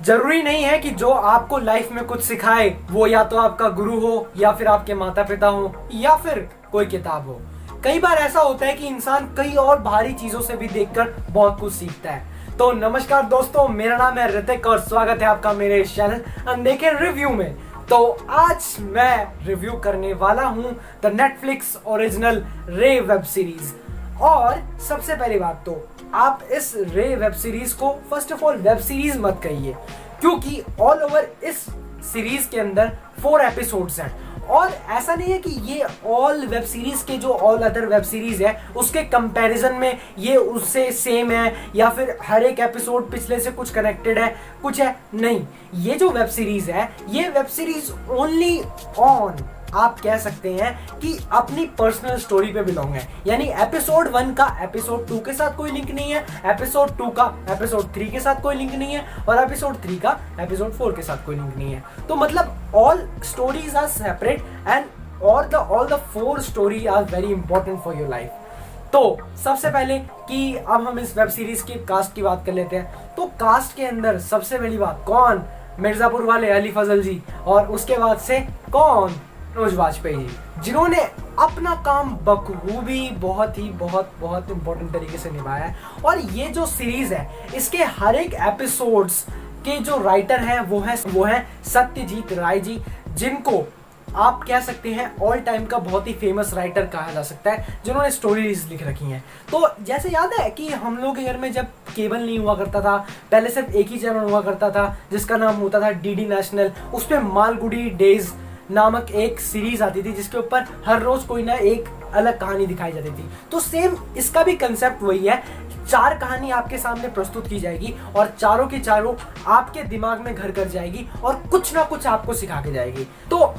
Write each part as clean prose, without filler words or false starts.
जरूरी नहीं है कि जो आपको लाइफ में कुछ सिखाए वो या तो आपका गुरु हो या फिर आपके माता पिता हो या फिर कोई किताब हो। कई बार ऐसा होता है कि इंसान कई और भारी चीजों से भी देखकर बहुत कुछ सीखता है। तो नमस्कार दोस्तों, मेरा नाम है ऋतिक और स्वागत है आपका मेरे चैनल अनदेखे रिव्यू में। तो आज मैं रिव्यू करने वाला हूं द नेटफ्लिक्स ओरिजिनल रे वेब सीरीज। और सबसे पहली बात तो आप इस रे वेब सीरीज को first of all web series मत कहिए, क्योंकि ऑल ओवर इस सीरीज के अंदर 4 एपिसोड्स हैं। और ऐसा नहीं है कि ये ऑल वेब सीरीज के जो ऑल अदर वेब सीरीज है उसके कंपैरिजन में ये उससे सेम है या फिर हर एक एपिसोड पिछले से कुछ कनेक्टेड है, कुछ है नहीं। ये जो वेब सीरीज है ये वेब सीरीज ओनली ऑन, आप कह सकते हैं कि अपनी पर्सनल स्टोरी पे बिलोंग है। यानी एपिसोड 1 का एपिसोड 2 के साथ कोई लिंक नहीं है, एपिसोड 2 का एपिसोड 3 के साथ कोई लिंक नहीं है और एपिसोड 3 का एपिसोड 4 के साथ कोई लिंक नहीं है। तो मतलब all stories are separate and all the 4 story are very important for your life. तो सबसे पहले कि अब हम इस वेब सीरीज की कास्ट की बात कर लेते हैं। तो कास्ट के अंदर सबसे पहली बात कौन, मिर्जापुर वाले अली फजल जी, और उसके बाद से कौन, मनोज वाजपेयी जी, जिन्होंने अपना काम बखूबी बहुत इंपॉर्टेंट तरीके से निभाया है। और ये जो सीरीज है इसके हर एक एपिसोड्स के जो राइटर हैं वो है सत्यजीत राय जी, जिनको आप कह सकते हैं ऑल टाइम का बहुत ही फेमस राइटर कहा जा सकता है, जिन्होंने स्टोरीज लिख रखी हैं। तो जैसे याद है कि हम लोग के घर में जब केबल नहीं हुआ करता था, पहले सिर्फ एक ही चैनल हुआ करता था जिसका नाम होता था डीडी नेशनल। उस पर मालगुडी डेज नामक एक सीरीज आती थी जिसके ऊपर हर रोज कोई ना एक अलग कहानी दिखाई जाती थी। तो सेम इसका भी कंसेप्ट वही है, 4 कहानी आपके सामने प्रस्तुत की जाएगी और चारों की चारों आपके दिमाग में घर कर जाएगी और कुछ ना कुछ आपको सिखा के जाएगी। तो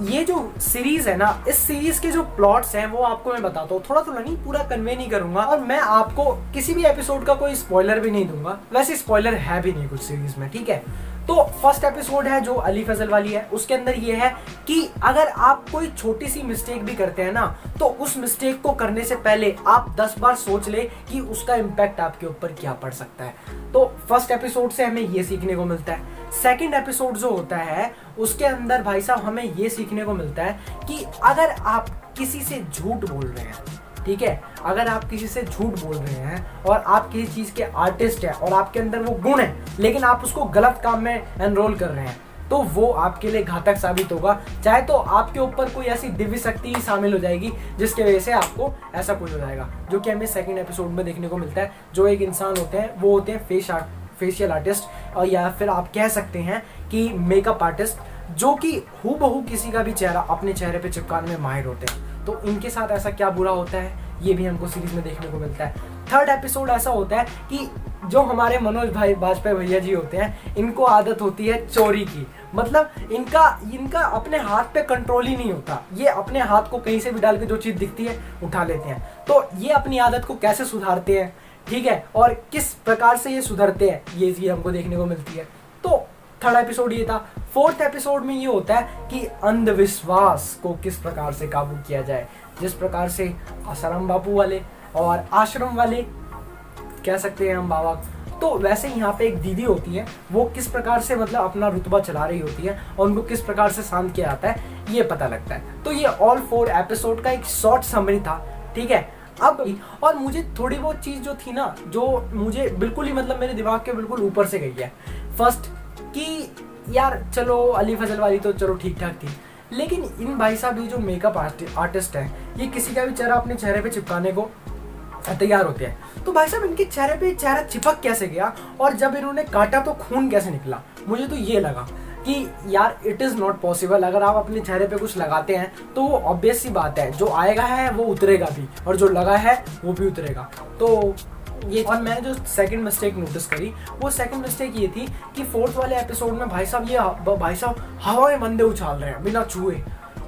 ये जो सीरीज है ना, इस सीरीज के जो प्लॉट्स हैं वो आपको मैं बताता हूँ, थोड़ा नहीं, पूरा कन्वे नहीं करूंगा और मैं आपको किसी भी एपिसोड का कोई स्पॉइलर भी नहीं दूंगा। वैसे स्पॉइलर है भी नहीं कुछ सीरीज में, ठीक है। तो फर्स्ट एपिसोड है जो अली फजल वाली है, उसके अंदर ये है कि अगर आप कोई छोटी सी मिस्टेक भी करते हैं ना तो उस मिस्टेक को करने से पहले आप 10 बार सोच ले कि उसका इम्पैक्ट आपके ऊपर क्या पड़ सकता है। तो फर्स्ट एपिसोड से हमें ये सीखने को मिलता है। सेकंड एपिसोड जो होता है उसके अंदर भाई साहब हमें ये सीखने को मिलता है कि अगर आप किसी से झूठ बोल रहे हैं, ठीक है, अगर आप किसी से झूठ बोल रहे हैं और आप किसी चीज के आर्टिस्ट हैं और आपके अंदर वो गुण है लेकिन आप उसको गलत काम में एनरोल कर रहे हैं तो वो आपके लिए घातक साबित होगा। चाहे तो आपके ऊपर कोई ऐसी दिव्य शक्ति शामिल हो जाएगी जिसके वजह से आपको ऐसा कुछ हो जाएगा, जो कि हमें सेकंड एपिसोड में देखने को मिलता है। जो एक इंसान होते हैं वो होते हैं फेशियल आर्टिस्ट और या फिर आप कह सकते हैं कि मेकअप आर्टिस्ट, जो कि हूबहू किसी का भी चेहरा अपने चेहरे पे चिपकाने में माहिर होते हैं। तो इनके साथ ऐसा क्या बुरा होता है ये भी हमको सीरीज में देखने को मिलता है। थर्ड एपिसोड ऐसा होता है कि जो हमारे मनोज भाई वाजपेयी भैया जी होते हैं, इनको आदत होती है चोरी की। मतलब इनका अपने हाथ पे कंट्रोल ही नहीं होता, ये अपने हाथ को कहीं से भी डाल के जो चीज दिखती है उठा लेते हैं। तो ये अपनी आदत को कैसे सुधारते हैं, ठीक है, और किस प्रकार से ये सुधरते हैं ये चीज हमको देखने को मिलती है। तो थर्ड एपिसोड ये था। फोर्थ एपिसोड में ये होता है कि अंधविश्वास को किस प्रकार से काबू किया जाए, जिस प्रकार से आसाराम बापू वाले और आश्रम वाले कह सकते हैं हम बाबा, तो वैसे यहाँ पे एक दीदी होती है, वो किस प्रकार से मतलब अपना रुतबा चला रही होती है और उनको किस प्रकार से शांत किया जाता है ये पता लगता है। तो ये ऑल 4 एपिसोड का एक शॉर्ट समरी था, ठीक है। अब और मुझे थोड़ी बहुत चीज जो थी ना, जो मुझे बिल्कुल ही मतलब मेरे दिमाग के बिल्कुल ऊपर से गई है। फर्स्ट कि यार चलो अली फजल वाली तो चलो ठीक ठाक थी, लेकिन इन भाई साहब ये जो मेकअप आर्टिस्ट हैं ये किसी का भी चेहरा अपने चेहरे पे चिपकाने को तैयार होते हैं। तो भाई साहब इनके चेहरे पे चेहरा चिपक कैसे गया और जब इन्होंने काटा तो खून कैसे निकला। मुझे तो ये लगा कि यार इट इज़ नॉट पॉसिबल। अगर आप अपने चेहरे पे कुछ लगाते हैं तो वो ऑब्वियस सी बात है, जो आएगा है वो उतरेगा भी और जो लगा है वो भी उतरेगा। तो ये, और मैंने जो सेकंड मिस्टेक नोटिस करी वो सेकंड मिस्टेक ये थी कि फोर्थ वाले एपिसोड में भाई साहब हवा में बंदे उछाल रहे हैं बिना छुए।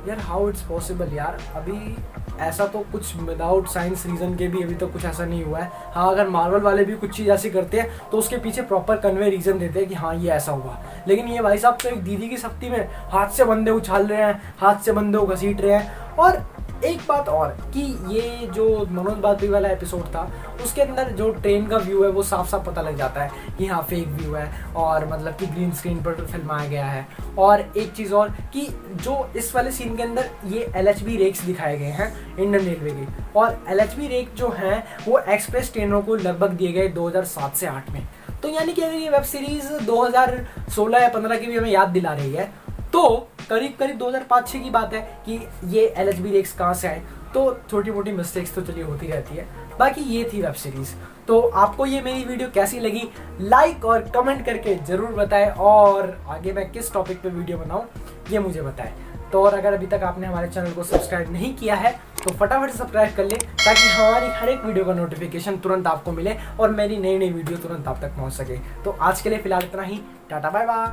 यार हाउ इट्स पॉसिबल यार, अभी ऐसा तो कुछ विदाउट साइंस रीजन के भी अभी तो कुछ ऐसा नहीं हुआ है। हाँ, अगर मार्वल वाले भी कुछ चीज़ ऐसी करते हैं तो उसके पीछे प्रॉपर कन्वे रीजन देते हैं कि हाँ ये ऐसा हुआ, लेकिन ये भाई साहब तो एक दीदी की शक्ति में हाथ से बंदे उछाल रहे हैं, हाथ से बंदे को घसीट रहे हैं और एक बात और कि ये जो मनोज बाजपेयी वाला एपिसोड था उसके अंदर जो ट्रेन का व्यू है वो साफ साफ पता लग जाता है कि हाँ फेक व्यू है और मतलब कि ग्रीन स्क्रीन पर फिल्माया गया है। और एक चीज़ और कि जो इस वाले सीन के अंदर ये LHB रेक्स दिखाए गए हैं इंडियन रेलवे के, और LHB रेक जो हैं वो एक्सप्रेस ट्रेनों को लगभग दिए गए 2007 से 8 में। तो यानी कि अगर ये वेब सीरीज़ 2016 या 15 की भी हमें याद दिला रही है तो करीब करीब 2005-6 की बात है कि ये LHB रेक्स कहाँ से आए। तो छोटी मोटी मिस्टेक्स तो चलिए होती रहती है। बाकी ये थी वेब सीरीज़। तो आपको ये मेरी वीडियो कैसी लगी लाइक और कमेंट करके ज़रूर बताएं, और आगे मैं किस टॉपिक पे वीडियो बनाऊं ये मुझे बताएं। तो और अगर अभी तक आपने हमारे चैनल को सब्सक्राइब नहीं किया है तो फटाफट सब्सक्राइब कर ले ताकि हमारी हर एक वीडियो का नोटिफिकेशन तुरंत आपको मिले और मेरी नई नई वीडियो तुरंत आप तक पहुंच सके। तो आज के लिए फिलहाल इतना ही। Tata bye bye.